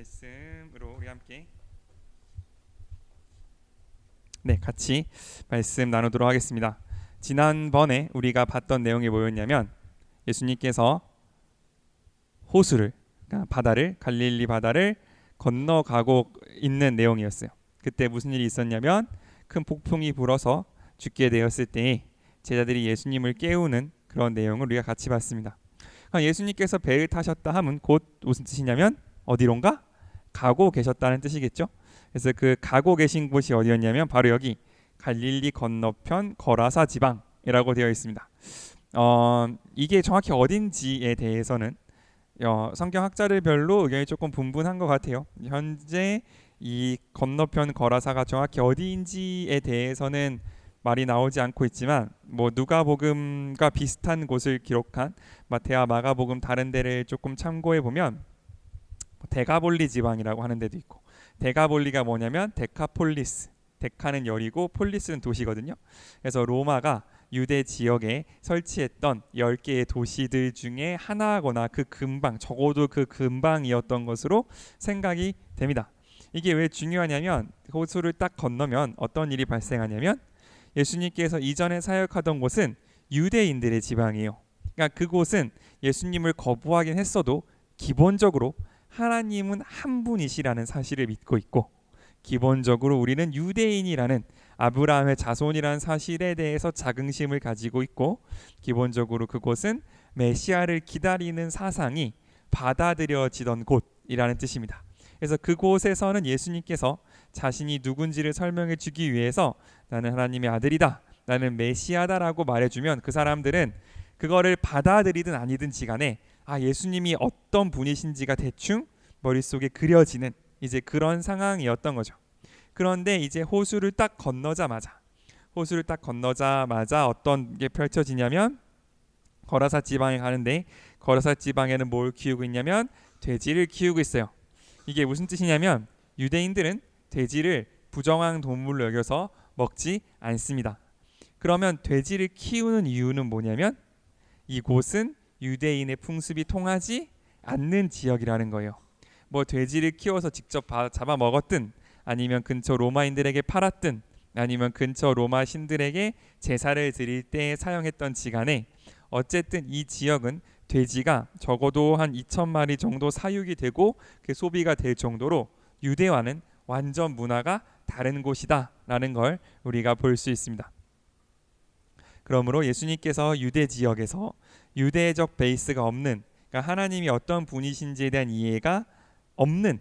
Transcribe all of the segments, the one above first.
말씀으로 우리 함께 같이 말씀 나누도록 하겠습니다. 지난번에 우리가 봤던 내용이 뭐였냐면 예수님께서 호수를, 그러니까 바다를, 갈릴리 바다를 건너가고 있는 내용이었어요. 그때 무슨 일이 있었냐면 큰 폭풍이 불어서 죽게 되었을 때에 제자들이 예수님을 깨우는 그런 내용을 우리가 같이 봤습니다. 예수님께서 배를 타셨다 함은 곧 무슨 뜻이냐면 어디론가 가고 계셨다는 뜻이겠죠. 그래서 그 가고 계신 곳이 어디였냐면 바로 여기 갈릴리 건너편 거라사 지방이라고 되어 있습니다. 이게 정확히 어딘지에 대해서는 성경학자들별로 의견이 조금 분분한 것 같아요. 현재 이 건너편 거라사가 정확히 어디인지에 대해서는 말이 나오지 않고 있지만 뭐 누가복음과 비슷한 곳을 기록한 마태와 마가복음 다른 데를 조금 참고해 보면 데가볼리 지방이라고 하는 데도 있고, 데가볼리가 뭐냐면 데카폴리스, 데카는 열이고 폴리스는 도시거든요. 그래서 로마가 유대 지역에 설치했던 10개의 도시들 중에 하나거나 그 근방, 적어도 그 근방이었던 것으로 생각이 됩니다. 이게 왜 중요하냐면 호수를 딱 건너면 어떤 일이 발생하냐면 예수님께서 이전에 사역하던 곳은 유대인들의 지방이에요. 그러니까 그곳은 예수님을 거부하긴 했어도 기본적으로 하나님은 한 분이시라는 사실을 믿고 있고, 기본적으로 우리는 유대인이라는 아브라함의 자손이라는 사실에 대해서 자긍심을 가지고 있고, 기본적으로 그곳은 메시아를 기다리는 사상이 받아들여지던 곳이라는 뜻입니다. 그래서 그곳에서는 예수님께서 자신이 누군지를 설명해 주기 위해서 나는 하나님의 아들이다, 나는 메시아다라고 말해주면 그 사람들은 그거를 받아들이든 아니든지 간에 예수님이 어떤 분이신지가 대충 머릿속에 그려지는 이제 그런 상황이었던 거죠. 그런데 이제 호수를 딱 건너자마자 어떤 게 펼쳐지냐면 거라사 지방에 가는데, 거라사 지방에는 뭘 키우고 있냐면 돼지를 키우고 있어요. 이게 무슨 뜻이냐면 유대인들은 돼지를 부정한 동물로 여겨서 먹지 않습니다. 그러면 돼지를 키우는 이유는 뭐냐면 이곳은 유대인의 풍습이 통하지 않는 지역이라는 거예요. 뭐 돼지를 키워서 직접 잡아 먹었든, 아니면 근처 로마인들에게 팔았든, 아니면 근처 로마 신들에게 제사를 드릴 때 사용했던 지간에 어쨌든 이 지역은 돼지가 적어도 한 2,000마리 정도 사육이 되고 그 소비가 될 정도로 유대와는 완전 문화가 다른 곳이다라는 걸 우리가 볼 수 있습니다. 그러므로 예수님께서 유대 지역에서 유대적 베이스가 없는, 그러니까 하나님이 어떤 분이신지에 대한 이해가 없는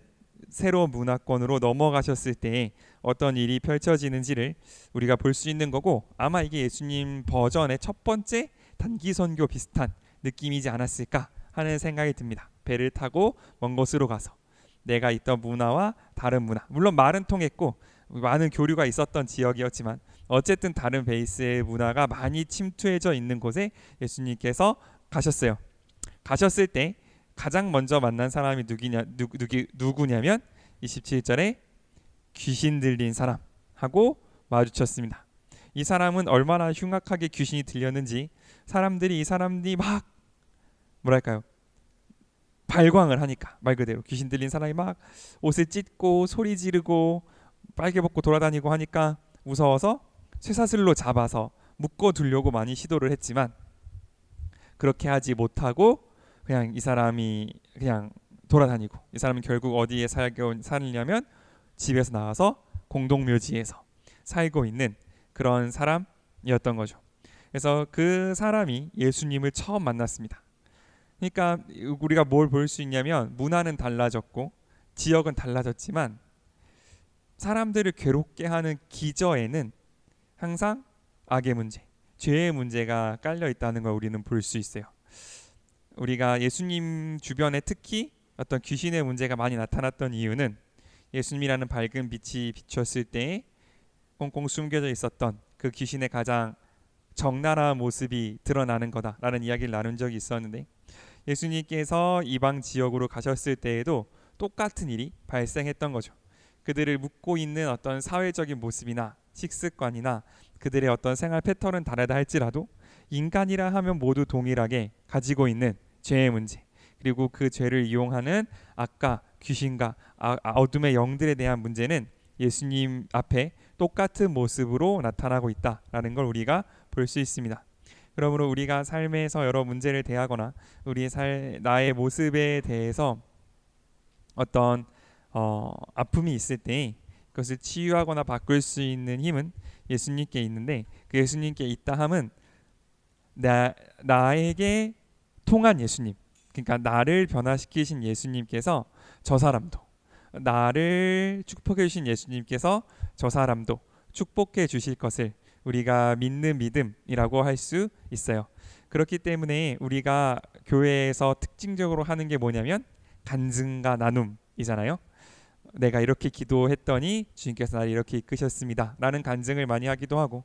새로운 문화권으로 넘어가셨을 때 어떤 일이 펼쳐지는지를 우리가 볼 수 있는 거고, 아마 이게 예수님 버전의 첫 번째 단기 선교 비슷한 느낌이지 않았을까 하는 생각이 듭니다. 배를 타고 먼 곳으로 가서 내가 있던 문화와 다른 문화, 물론 말은 통했고 많은 교류가 있었던 지역이었지만 어쨌든 다른 베이스의 문화가 많이 침투해져 있는 곳에 예수님께서 가셨어요. 가셨을 때 가장 먼저 만난 사람이 누구냐면 27절에 귀신 들린 사람하고 마주쳤습니다. 이 사람은 얼마나 흉악하게 귀신이 들렸는지 이 사람들이 막 뭐랄까요, 발광을 하니까, 말 그대로 귀신 들린 사람이 막 옷을 찢고 소리 지르고 빨개 벗고 돌아다니고 하니까 무서워서 쇠사슬로 잡아서 묶어두려고 많이 시도를 했지만 그렇게 하지 못하고 그냥 이 사람이 그냥 돌아다니고, 이 사람은 결국 어디에 살냐면 집에서 나와서 공동묘지에서 살고 있는 그런 사람이었던 거죠. 그래서 그 사람이 예수님을 처음 만났습니다. 그러니까 우리가 뭘 볼 수 있냐면 문화는 달라졌고 지역은 달라졌지만 사람들을 괴롭게 하는 기저에는 항상 악의 문제, 죄의 문제가 깔려 있다는 걸 우리는 볼 수 있어요. 우리가 예수님 주변에 특히 어떤 귀신의 문제가 많이 나타났던 이유는 예수님이라는 밝은 빛이 비쳤을 때에 꽁꽁 숨겨져 있었던 그 귀신의 가장 적나라한 모습이 드러나는 거다라는 이야기를 나눈 적이 있었는데, 예수님께서 이방 지역으로 가셨을 때에도 똑같은 일이 발생했던 거죠. 그들을 묶고 있는 어떤 사회적인 모습이나 식습관이나 그들의 어떤 생활 패턴은 다르다 할지라도 인간이라 하면 모두 동일하게 가지고 있는 죄의 문제, 그리고 그 죄를 이용하는 아까 귀신과 어둠의 영들에 대한 문제는 예수님 앞에 똑같은 모습으로 나타나고 있다라는 걸 우리가 볼 수 있습니다. 그러므로 우리가 삶에서 여러 문제를 대하거나 나의 모습에 대해서 어떤 아픔이 있을 때 그것을 치유하거나 바꿀 수 있는 힘은 예수님께 있는데, 그 예수님께 있다 함은 나에게 통한 예수님, 그러니까 나를 변화시키신 예수님께서 저 사람도, 나를 축복해 주신 예수님께서 저 사람도 축복해 주실 것을 우리가 믿는 믿음이라고 할 수 있어요. 그렇기 때문에 우리가 교회에서 특징적으로 하는 게 뭐냐면 간증과 나눔이잖아요. 내가 이렇게 기도했더니 주님께서 나를 이렇게 이끄셨습니다 라는 간증을 많이 하기도 하고,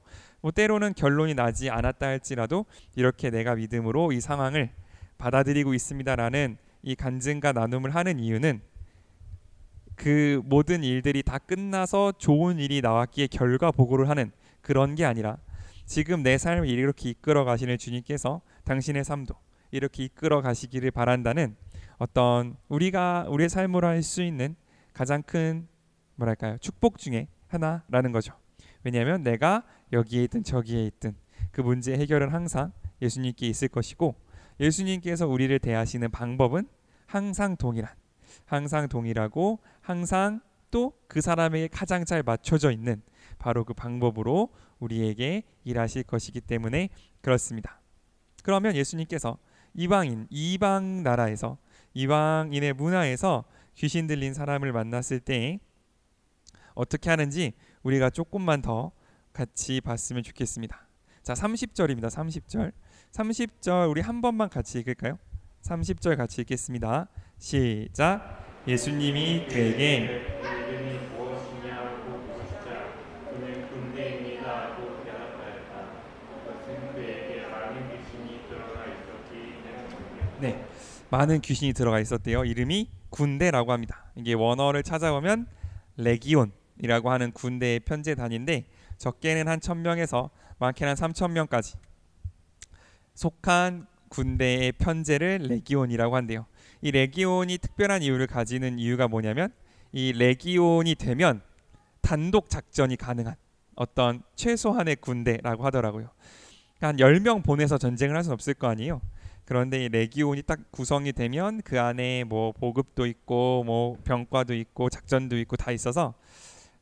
때로는 결론이 나지 않았다 할지라도 이렇게 내가 믿음으로 이 상황을 받아들이고 있습니다 라는 이 간증과 나눔을 하는 이유는 그 모든 일들이 다 끝나서 좋은 일이 나왔기에 결과 보고를 하는 그런 게 아니라, 지금 내 삶을 이렇게 이끌어 가시는 주님께서 당신의 삶도 이렇게 이끌어 가시기를 바란다는 어떤 우리의 삶으로 할 수 있는 가장 큰 축복 중에 하나라는 거죠. 왜냐하면 내가 여기에 있든 저기에 있든 그 문제 해결은 항상 예수님께 있을 것이고, 예수님께서 우리를 대하시는 방법은 항상 동일하고 항상 또 그 사람에게 가장 잘 맞춰져 있는 바로 그 방법으로 우리에게 일하실 것이기 때문에 그렇습니다. 그러면 예수님께서 이방 나라에서, 이방인의 문화에서 귀신 들린 사람을 만났을 때 어떻게 하는지 우리가 조금만 더 같이 봤으면 좋겠습니다. 자, 30절입니다. 30절 우리 한 번만 같이 읽을까요? 30절 같이 읽겠습니다. 시작. 예수님이 그에게 이름이 무엇이냐고 묻자 그는 군대입니다고 대답하였다. 그것은 그에게 많은 귀신이 들어가 있었기 때문이다. 네, 많은 귀신이 들어가 있었대요. 이름이 군대라고 합니다. 이게 원어를 찾아보면 레기온이라고 하는 군대의 편제 단위인데, 적게는 한 1000명에서 많게는 한 3000명까지 속한 군대의 편제를 레기온이라고 한대요. 이 레기온이 특별한 이유를 가지는 이유가 뭐냐면, 이 레기온이 되면 단독 작전이 가능한 어떤 최소한의 군대라고 하더라고요. 한 10명 보내서 전쟁을 할 수는 없을 거 아니에요. 그런데 이 레기온이 딱 구성이 되면 그 안에 뭐 보급도 있고 뭐 병과도 있고 작전도 있고 다 있어서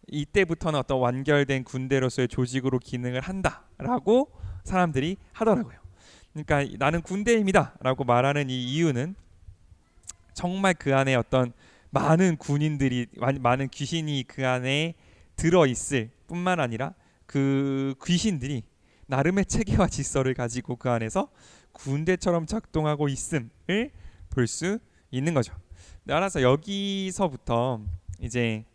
이때부터는 어떤 완결된 군대로서의 조직으로 기능을 한다라고 사람들이 하더라고요. 그러니까 나는 군대입니다 라고 말하는 이 이유는 정말 그 안에 어떤 많은 귀신이 그 안에 들어있을 뿐만 아니라 그 귀신들이 나름의 체계와 질서를 가지고 그 안에서 군대처럼 작동하고 있음을 볼 수 있는 거죠. 따라서 여기서부터 이제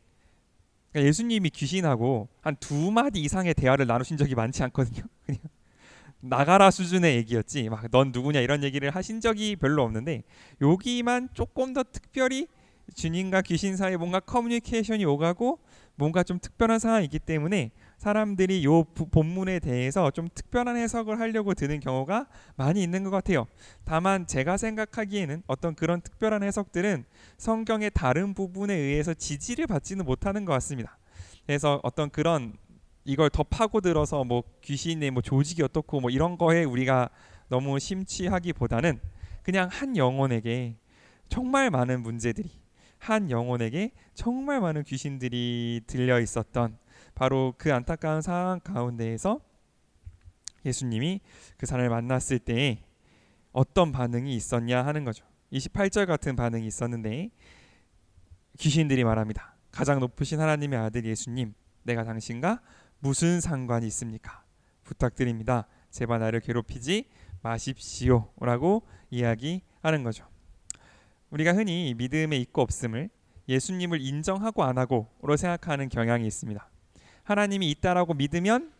예수님이 귀신하고 한 2마디 이상의 대화를 나누신 적이 많지 않거든요. 그냥 나가라 수준의 얘기였지 막 넌 누구냐 이런 얘기를 하신 적이 별로 없는데, 여기만 조금 더 특별히 주님과 귀신 사이에 뭔가 커뮤니케이션이 오가고 뭔가 좀 특별한 상황이기 때문에 사람들이 요 본문에 대해서 좀 특별한 해석을 하려고 드는 경우가 많이 있는 것 같아요. 다만 제가 생각하기에는 어떤 그런 특별한 해석들은 성경의 다른 부분에 의해서 지지를 받지는 못하는 것 같습니다. 그래서 어떤 그런 이걸 더 파고들어서 뭐 귀신의 뭐 조직이 어떻고 뭐 이런 거에 우리가 너무 심취하기보다는 그냥 한 영혼에게 정말 많은 문제들이, 한 영혼에게 정말 많은 귀신들이 들려 있었던 바로 그 안타까운 상황 가운데에서 예수님이 그 사람을 만났을 때 어떤 반응이 있었냐 하는 거죠. 28절 같은 반응이 있었는데, 귀신들이 말합니다. 가장 높으신 하나님의 아들 예수님, 내가 당신과 무슨 상관이 있습니까? 부탁드립니다. 제발 나를 괴롭히지 마십시오 라고 이야기하는 거죠. 우리가 흔히 믿음의 있고 없음을 예수님을 인정하고 안 하고로 생각하는 경향이 있습니다. 하나님이 있다라고 믿으면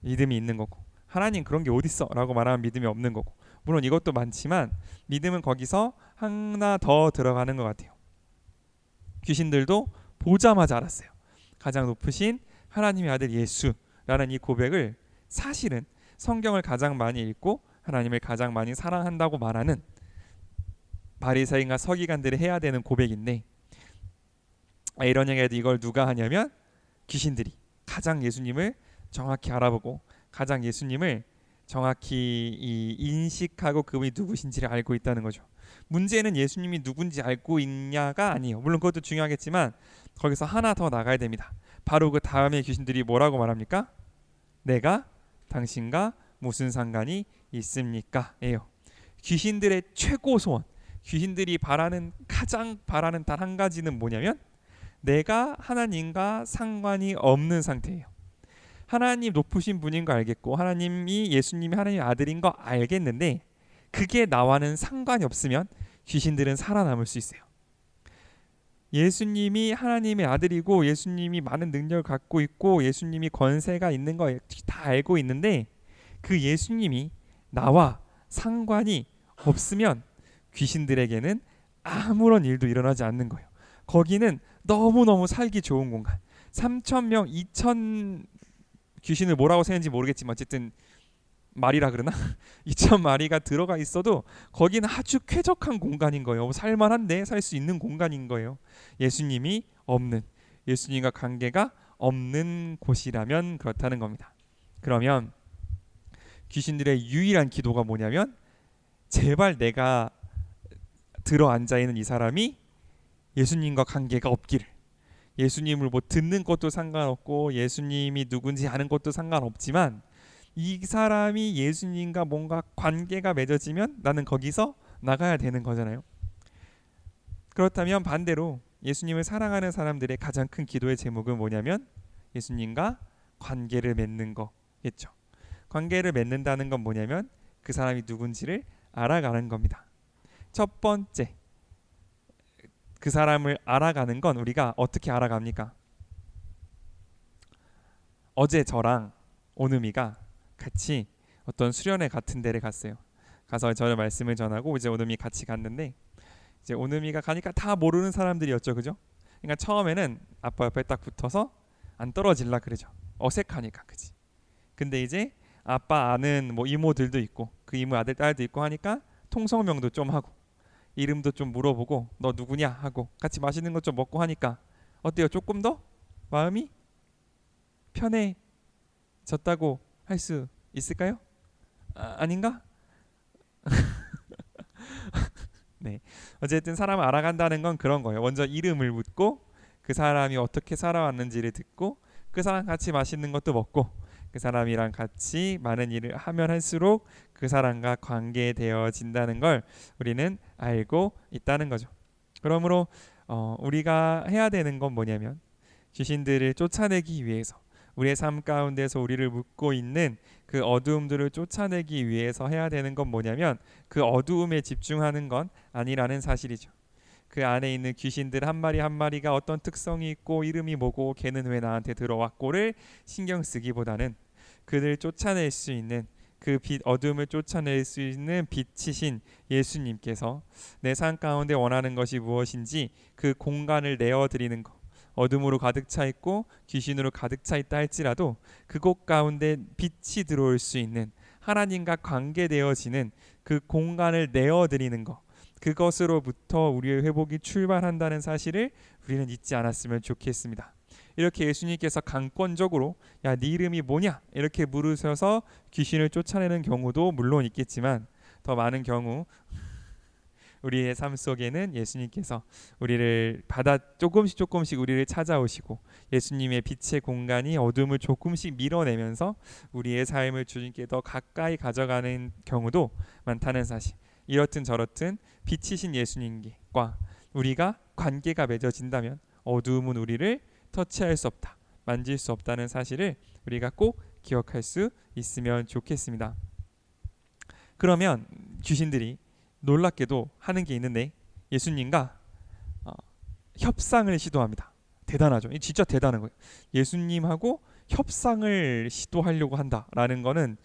믿음이 있는 거고, 하나님 그런 게 어딨어 라고 말하면 믿음이 없는 거고, 물론 이것도 많지만 믿음은 거기서 하나 더 들어가는 것 같아요. 귀신들도 보자마자 알았어요. 가장 높으신 하나님의 아들 예수라는 이 고백을 사실은 성경을 가장 많이 읽고 하나님을 가장 많이 사랑한다고 말하는 바리새인과 서기관들이 해야 되는 고백인데, 이런 얘기해도 이걸 누가 하냐면 귀신들이 가장 예수님을 정확히 알아보고 가장 예수님을 정확히 인식하고 그분이 누구신지를 알고 있다는 거죠. 문제는 예수님이 누군지 알고 있냐가 아니에요. 물론 그것도 중요하겠지만 거기서 하나 더 나가야 됩니다. 바로 그 다음에 귀신들이 뭐라고 말합니까? 내가 당신과 무슨 상관이 있습니까? 예요. 귀신들의 최고 소원, 귀신들이 가장 바라는 단 한 가지는 뭐냐면 내가 하나님과 상관이 없는 상태예요. 하나님 높으신 분인 거 알겠고 하나님이 예수님이 하나님의 아들인 거 알겠는데 그게 나와는 상관이 없으면 귀신들은 살아남을 수 있어요. 예수님이 하나님의 아들이고 예수님이 많은 능력을 갖고 있고 예수님이 권세가 있는 거 다 알고 있는데 그 예수님이 나와 상관이 없으면 귀신들에게는 아무런 일도 일어나지 않는 거예요. 거기는 너무너무 살기 좋은 공간. 3,000명, 2,000 귀신을 뭐라고 세는지 모르겠지만 어쨌든 마리라 그러나 2,000마리가 들어가 있어도 거기는 아주 쾌적한 공간인 거예요. 살만한데 살 수 있는 공간인 거예요. 예수님이 없는, 예수님과 관계가 없는 곳이라면 그렇다는 겁니다. 그러면 귀신들의 유일한 기도가 뭐냐면 제발 내가 들어앉아 있는 이 사람이 예수님과 관계가 없기를. 예수님을 뭐 듣는 것도 상관없고 예수님이 누군지 아는 것도 상관없지만 이 사람이 예수님과 뭔가 관계가 맺어지면 나는 거기서 나가야 되는 거잖아요. 그렇다면 반대로 예수님을 사랑하는 사람들의 가장 큰 기도의 제목은 뭐냐면 예수님과 관계를 맺는 거겠죠. 관계를 맺는다는 건 뭐냐면 그 사람이 누군지를 알아가는 겁니다. 첫 번째, 그 사람을 알아가는 건 우리가 어떻게 알아갑니까? 어제 저랑 오누미가 같이 어떤 수련회 같은 데를 갔어요. 가서 저를 말씀을 전하고 이제 오누미 같이 갔는데 이제 오누미가 가니까 다 모르는 사람들이었죠, 그죠? 그러니까 처음에는 아빠 옆에 딱 붙어서 안 떨어질라 그러죠. 어색하니까, 그지? 근데 이제 아빠 아는 뭐 이모들도 있고 그 이모 아들 딸도 있고 하니까 통성명도 좀 하고 이름도 좀 물어보고 너 누구냐 하고 같이 맛있는 것 좀 먹고 하니까 어때요? 조금 더 마음이 편해졌다고 할 수 있을까요? 아닌가? 네, 어쨌든 사람을 알아간다는 건 그런 거예요. 먼저 이름을 묻고 그 사람이 어떻게 살아왔는지를 듣고 그 사람 같이 맛있는 것도 먹고 그 사람이랑 같이 많은 일을 하면 할수록 그 사람과 관계되어진다는 걸 우리는 알고 있다는 거죠. 그러므로 우리가 해야 되는 건 뭐냐면 귀신들을 쫓아내기 위해서 우리의 삶 가운데서 우리를 묶고 있는 그 어두움들을 쫓아내기 위해서 해야 되는 건 뭐냐면 그 어두움에 집중하는 건 아니라는 사실이죠. 그 안에 있는 귀신들 한 마리 한 마리가 어떤 특성이 있고 이름이 뭐고 걔는 왜 나한테 들어왔고를 신경 쓰기보다는 그들을 쫓아낼 수 있는 그 빛, 어둠을 쫓아낼 수 있는 빛이신 예수님께서 내 삶 가운데 원하는 것이 무엇인지 그 공간을 내어드리는 것, 어둠으로 가득 차 있고 귀신으로 가득 차 있다 할지라도 그곳 가운데 빛이 들어올 수 있는 하나님과 관계되어지는 그 공간을 내어드리는 것, 그것으로부터 우리의 회복이 출발한다는 사실을 우리는 잊지 않았으면 좋겠습니다. 이렇게 예수님께서 강권적으로 야, 네 이름이 뭐냐? 이렇게 물으셔서 귀신을 쫓아내는 경우도 물론 있겠지만 더 많은 경우 우리의 삶 속에는 예수님께서 우리를 조금씩 우리를 찾아오시고 예수님의 빛의 공간이 어둠을 조금씩 밀어내면서 우리의 삶을 주님께 더 가까이 가져가는 경우도 많다는 사실. 이렇든 저렇든 빛이신 예수님과 우리가 관계가 맺어진다면 어두움은 우리를 터치할 수 없다, 만질 수 없다는 사실을 우리가 꼭 기억할 수 있으면 좋겠습니다. 그러면 귀신들이 놀랍게도 하는 게 있는데 예수님과 협상을 시도합니다. 대단하죠. 진짜 대단한 거예요. 예수님하고 협상을 시도하려고 한다라는 거는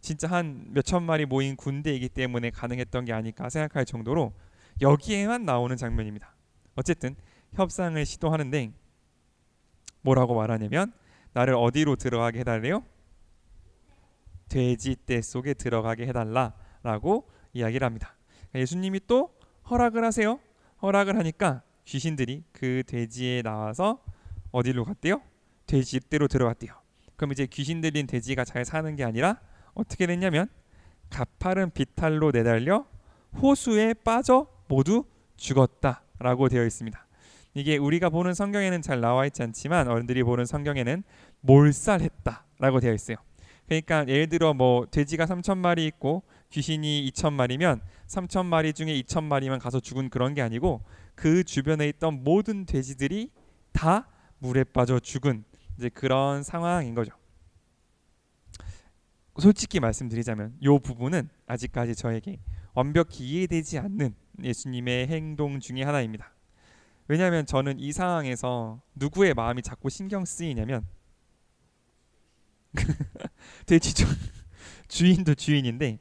진짜 한 몇천 마리 모인 군대이기 때문에 가능했던 게 아닐까 생각할 정도로 여기에만 나오는 장면입니다. 어쨌든 협상을 시도하는데 뭐라고 말하냐면 나를 어디로 들어가게 해달래요? 돼지떼 속에 들어가게 해달라라고 이야기를 합니다. 예수님이 또 허락을 하세요. 허락을 하니까 귀신들이 그 돼지에 나와서 어디로 갔대요? 돼지 떼로 들어갔대요. 그럼 이제 귀신 들린 돼지가 잘 사는 게 아니라 어떻게 됐냐면 가파른 비탈로 내달려 호수에 빠져 모두 죽었다라고 되어 있습니다. 이게 우리가 보는 성경에는 잘 나와 있지 않지만 어른들이 보는 성경에는 몰살했다라고 되어 있어요. 그러니까 예를 들어 뭐 돼지가 3,000마리 있고 귀신이 2,000마리면 3,000마리 중에 2,000마리만 가서 죽은 그런 게 아니고 그 주변에 있던 모든 돼지들이 다 물에 빠져 죽은 이제 그런 상황인 거죠. 솔직히 말씀드리자면 이 부분은 아직까지 저에게 완벽히 이해되지 않는 예수님의 행동 중에 하나입니다. 왜냐하면 저는 이 상황에서 누구의 마음이 자꾸 신경 쓰이냐면 돼지 주인도 주인인데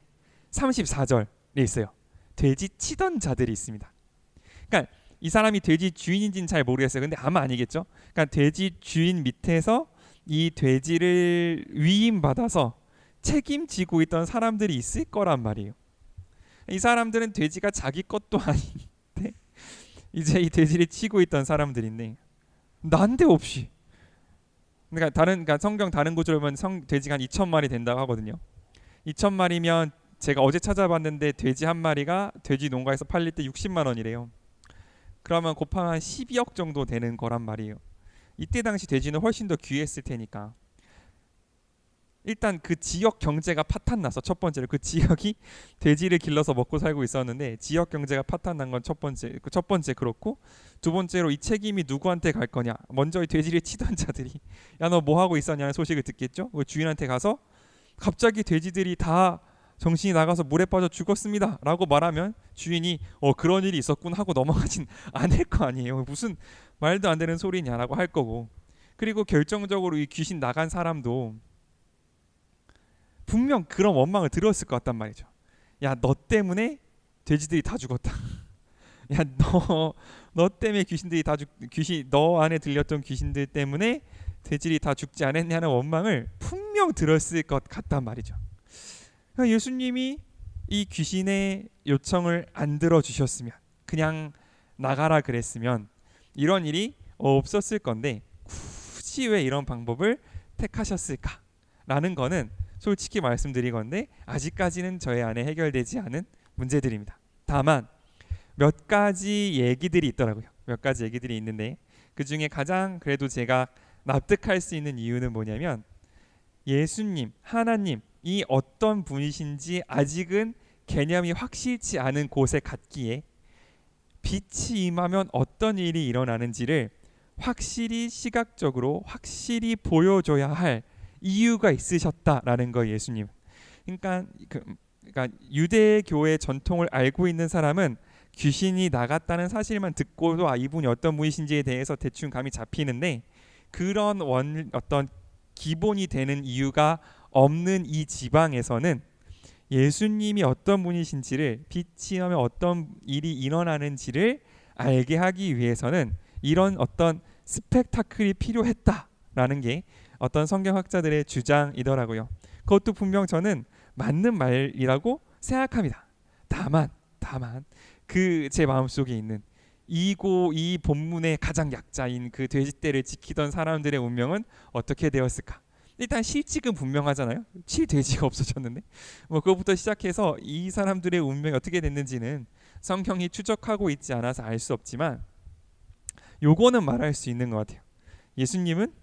34절에 있어요. 돼지 치던 자들이 있습니다. 그러니까 이 사람이 돼지 주인인지는 잘 모르겠어요. 근데 아마 아니겠죠. 그러니까 돼지 주인 밑에서 이 돼지를 위임받아서 책임지고 있던 사람들이 있을 거란 말이에요. 이 사람들은 돼지가 자기 것도 아닌데 이제 이 돼지를 치고 있던 사람들인데 난데없이 그러니까 성경 다른 구절을 보면 돼지가 한 2,000마리 된다고 하거든요. 2,000마리면 제가 어제 찾아봤는데 돼지 한 마리가 돼지 농가에서 팔릴 때 60만 원이래요. 그러면 곱하면 한 12억 정도 되는 거란 말이에요. 이때 당시 돼지는 훨씬 더 귀했을 테니까 일단 그 지역 경제가 파탄나서 첫 번째로 그 지역이 돼지를 길러서 먹고 살고 있었는데 지역 경제가 파탄난 건 첫 번째 그렇고 두 번째로 이 책임이 누구한테 갈 거냐. 먼저 이 돼지를 치던 자들이 야 너 뭐 하고 있었냐는 소식을 듣겠죠. 주인한테 가서 갑자기 돼지들이 다 정신이 나가서 물에 빠져 죽었습니다 라고 말하면 주인이 그런 일이 있었군 하고 넘어가진 않을 거 아니에요. 무슨 말도 안 되는 소리냐라고 할 거고 그리고 결정적으로 이 귀신 나간 사람도 분명 그런 원망을 들었을 것 같단 말이죠. 야 너 때문에 돼지들이 다 죽었다. 야 너 때문에 너 안에 들렸던 귀신들 때문에 돼지들이 다 죽지 않았냐는 원망을 분명 들었을 것 같단 말이죠. 그러니까 예수님이 이 귀신의 요청을 안 들어주셨으면 그냥 나가라 그랬으면 이런 일이 없었을 건데 굳이 왜 이런 방법을 택하셨을까라는 거는 솔직히 말씀드리건데 아직까지는 저의 안에 해결되지 않은 문제들입니다. 다만 몇 가지 얘기들이 있더라고요. 몇 가지 얘기들이 있는데 그 중에 가장 그래도 제가 납득할 수 있는 이유는 뭐냐면 예수님, 하나님 이 어떤 분이신지 아직은 개념이 확실치 않은 곳에 갔기에 빛이 임하면 어떤 일이 일어나는지를 확실히 시각적으로 확실히 보여줘야 할 이유가 있으셨다라는 거예요. 예수님. 그러니까 유대교의 전통을 알고 있는 사람은 귀신이 나갔다는 사실만 듣고도 이분이 어떤 분이신지에 대해서 대충 감이 잡히는데 그런 어떤 기본이 되는 이유가 없는 이 지방에서는 예수님이 어떤 분이신지를 빛이 나면 어떤 일이 일어나는지를 알게 하기 위해서는 이런 어떤 스펙타클이 필요했다라는 게 어떤 성경학자들의 주장이더라고요. 그것도 분명 저는 맞는 말이라고 생각합니다. 다만 그 제 마음속에 있는 이 본문의 가장 약자인 그 돼지떼를 지키던 사람들의 운명은 어떻게 되었을까? 일단 실직은 분명하잖아요. 돼지가 없어졌는데 그것부터 시작해서 이 사람들의 운명이 어떻게 됐는지는 성경이 추적하고 있지 않아서 알 수 없지만 요거는 말할 수 있는 것 같아요. 예수님은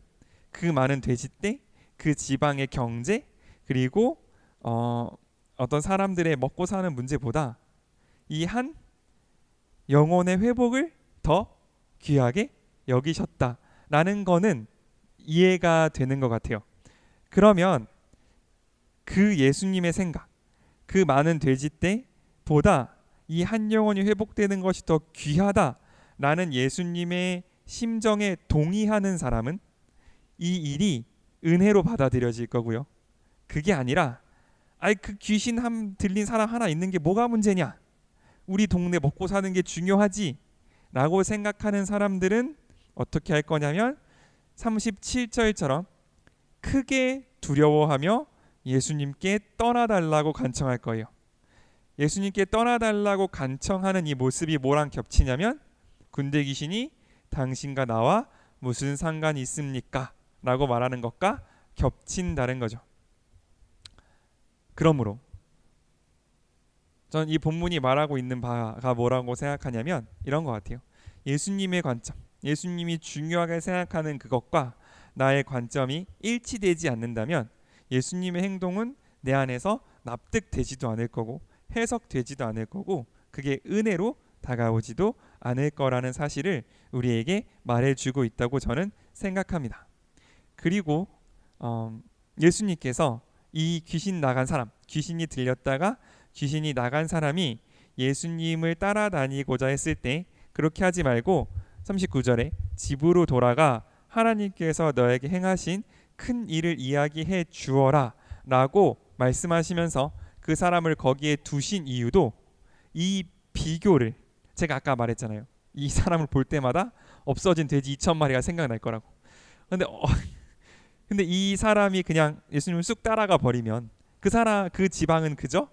그 많은 돼지떼, 그 지방의 경제 그리고 어떤 사람들의 먹고 사는 문제보다 이 한 영혼의 회복을 더 귀하게 여기셨다라는 거는 이해가 되는 것 같아요. 그러면 그 예수님의 생각, 그 많은 돼지떼보다 이 한 영혼이 회복되는 것이 더 귀하다라는 예수님의 심정에 동의하는 사람은 이 일이 은혜로 받아들여질 거고요. 그게 아니라 그 귀신 들린 사람 하나 있는 게 뭐가 문제냐? 우리 동네 먹고 사는 게 중요하지 라고 생각하는 사람들은 어떻게 할 거냐면 37절처럼 크게 두려워하며 예수님께 떠나달라고 간청할 거예요. 예수님께 떠나달라고 간청하는 이 모습이 뭐랑 겹치냐면 군대 귀신이 당신과 나와 무슨 상관이 있습니까? 라고 말하는 것과 겹친다는 거죠. 그러므로 전 이 본문이 말하고 있는 바가 뭐라고 생각하냐면 이런 것 같아요. 예수님의 관점, 예수님이 중요하게 생각하는 그것과 나의 관점이 일치되지 않는다면 예수님의 행동은 내 안에서 납득되지도 않을 거고 해석되지도 않을 거고 그게 은혜로 다가오지도 않을 거라는 사실을 우리에게 말해주고 있다고 저는 생각합니다. 그리고 예수님께서 이 귀신 나간 사람, 귀신이 들렸다가 귀신이 나간 사람이 예수님을 따라다니고자 했을 때 그렇게 하지 말고 39절에 집으로 돌아가 하나님께서 너에게 행하신 큰 일을 이야기해 주어라 라고 말씀하시면서 그 사람을 거기에 두신 이유도 이 비교를, 제가 아까 말했잖아요. 이 사람을 볼 때마다 없어진 돼지 2,000마리가 생각날 거라고. 근데 이 사람이 그냥 예수님을 쑥 따라가 버리면 그 지방은 그저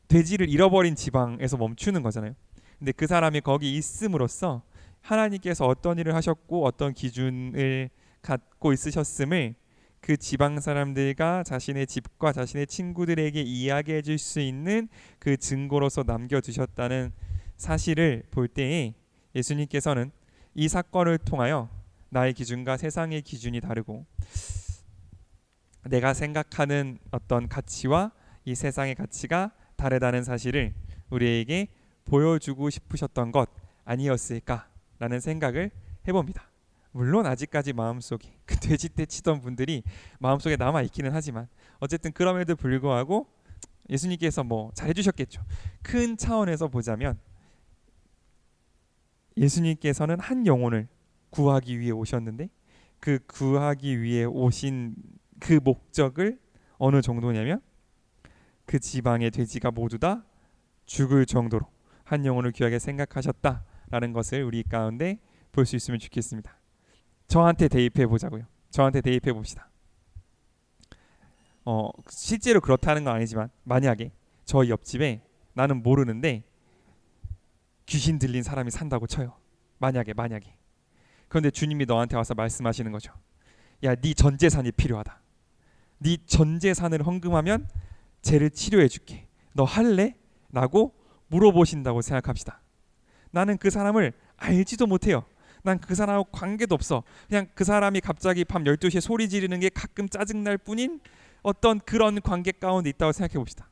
돼지를 잃어버린 지방에서 멈추는 거잖아요. 근데 그 사람이 거기 있음으로써 하나님께서 어떤 일을 하셨고 어떤 기준을 갖고 있으셨음을 그 지방 사람들과 자신의 집과 자신의 친구들에게 이야기해 줄 수 있는 그 증거로서 남겨두셨다는 사실을 볼 때에 예수님께서는 이 사건을 통하여 나의 기준과 세상의 기준이 다르고 내가 생각하는 어떤 가치와 이 세상의 가치가 다르다는 사실을 우리에게 보여주고 싶으셨던 것 아니었을까라는 생각을 해봅니다. 물론 아직까지 마음속에 그 돼지떼 치던 분들이 마음속에 남아있기는 하지만 어쨌든 그럼에도 불구하고 예수님께서 뭐 잘해주셨겠죠. 큰 차원에서 보자면 예수님께서는 한 영혼을 구하기 위해 오셨는데 그 구하기 위해 오신 그 목적을 어느 정도냐면 그 지방의 돼지가 모두 다 죽을 정도로 한 영혼을 귀하게 생각하셨다라는 것을 우리 가운데 볼 수 있으면 좋겠습니다. 저한테 대입해 보자고요. 저한테 대입해 봅시다. 실제로 그렇다는 건 아니지만 만약에 저 옆집에 나는 모르는데 귀신 들린 사람이 산다고 쳐요. 만약에 그런데 주님이 너한테 와서 말씀하시는 거죠. 야, 네 전 재산이 필요하다. 네 전 재산을 헌금하면 죄를 치료해 줄게. 너 할래? 라고 물어보신다고 생각합시다. 나는 그 사람을 알지도 못해요. 난 그 사람하고 관계도 없어. 그냥 그 사람이 갑자기 밤 12시에 소리 지르는 게 가끔 짜증날 뿐인 어떤 그런 관계 가운데 있다고 생각해 봅시다.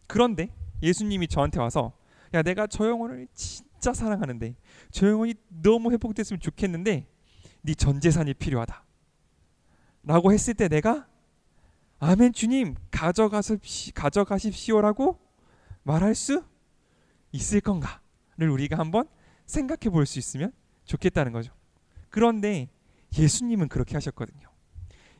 그런데 예수님이 저한테 와서 야, 내가 저 영혼을 진짜 사랑하는데 저 영혼이 너무 회복됐으면 좋겠는데 네 전 재산이 필요하다 라고 했을 때 내가 아멘 주님 가져가십시오라고 말할 수 있을 건가를 우리가 한번 생각해 볼 수 있으면 좋겠다는 거죠. 그런데 예수님은 그렇게 하셨거든요.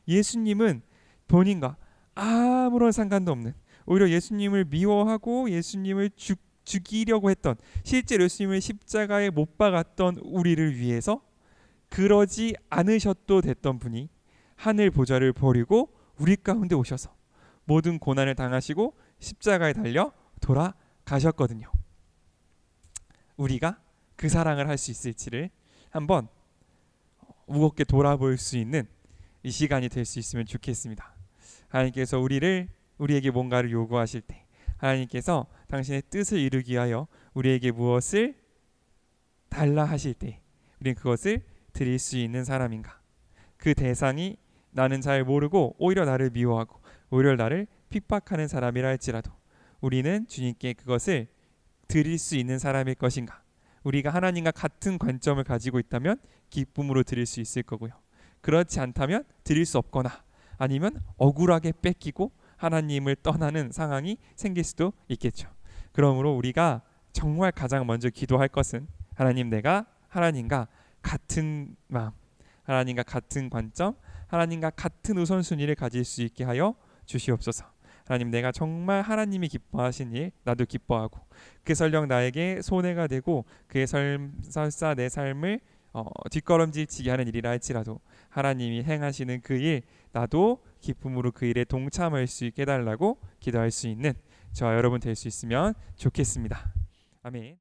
예수님은 본인과 아무런 상관도 없는, 오히려 예수님을 미워하고 예수님을 죽이려고 했던, 실제로 예수님을 십자가에 못 박았던 우리를 위해서 그러지 않으셔도 됐던 분이 하늘 보좌를 버리고 우리 가운데 오셔서 모든 고난을 당하시고 십자가에 달려 돌아가셨거든요. 우리가 그 사랑을 할 수 있을지를 한번 무겁게 돌아볼 수 있는 이 시간이 될 수 있으면 좋겠습니다. 하나님께서 우리에게 뭔가를 요구하실 때, 하나님께서 당신의 뜻을 이루기 위하여 우리에게 무엇을 달라 하실 때 우리는 그것을 드릴 수 있는 사람인가? 그 대상이 나는 잘 모르고 오히려 나를 미워하고 오히려 나를 핍박하는 사람이라 할지라도 우리는 주님께 그것을 드릴 수 있는 사람일 것인가? 우리가 하나님과 같은 관점을 가지고 있다면 기쁨으로 드릴 수 있을 거고요. 그렇지 않다면 드릴 수 없거나 아니면 억울하게 뺏기고 하나님을 떠나는 상황이 생길 수도 있겠죠. 그러므로 우리가 정말 가장 먼저 기도할 것은 하나님, 내가 하나님과 같은 마음, 하나님과 같은 관점, 하나님과 같은 우선순위를 가질 수 있게 하여 주시옵소서. 하나님, 내가 정말 하나님이 기뻐하신 일 나도 기뻐하고 그 설령 나에게 손해가 되고 그의 설사 내 삶을 뒷걸음질치게 하는 일이라 할지라도 하나님이 행하시는 그 일 나도 기쁨으로 그 일에 동참할 수 있게 해달라고 기도할 수 있는 저와 여러분 될 수 있으면 좋겠습니다. 아멘.